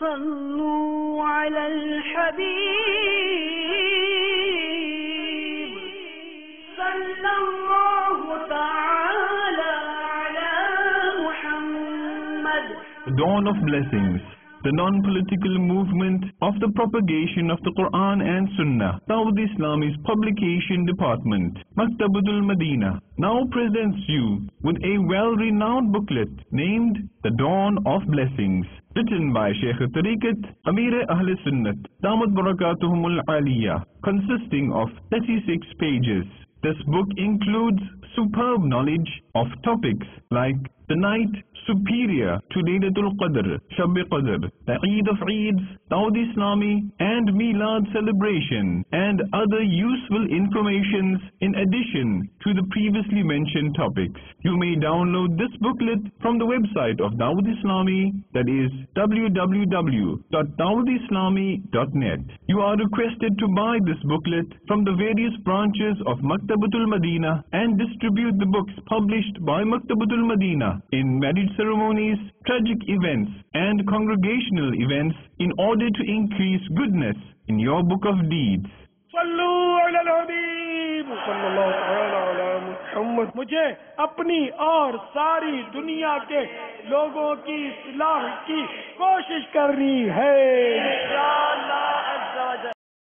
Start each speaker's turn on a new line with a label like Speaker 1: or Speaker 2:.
Speaker 1: صلوا على الحبيب صلى الله تعالى على محمد.
Speaker 2: The dawn of blessings, the non-political movement of the propagation of the Quran and Sunnah, Dawud Islami's publication department, Maktabatul Madinah, now presents you with a well-renowned booklet named The Dawn of Blessings, written by Shaykh Tariqat Amir Ahl Sunnat, Damat Barakatuhumul Aliyah, consisting of 36 pages. This book includes superb knowledge of topics like the night superior to Laylatul Qadr, Shab-e Qadr, the Eid of Eids, Dawud Islami and Milad celebration, and other useful informations in addition to the previously mentioned topics. You may download this booklet from the website of Dawud Islami, that is www.dawudislami.net. You are requested to buy this booklet from the various branches of Maktabatul Madinah and distribute the books published by Maktabatul Madinah in marriage ceremonies, tragic events and congregational events in order to increase goodness in your book of deeds.
Speaker 3: मुझे अपनी और सारी दुनिया के लोगों की इस्लाह की कोशिश करनी है।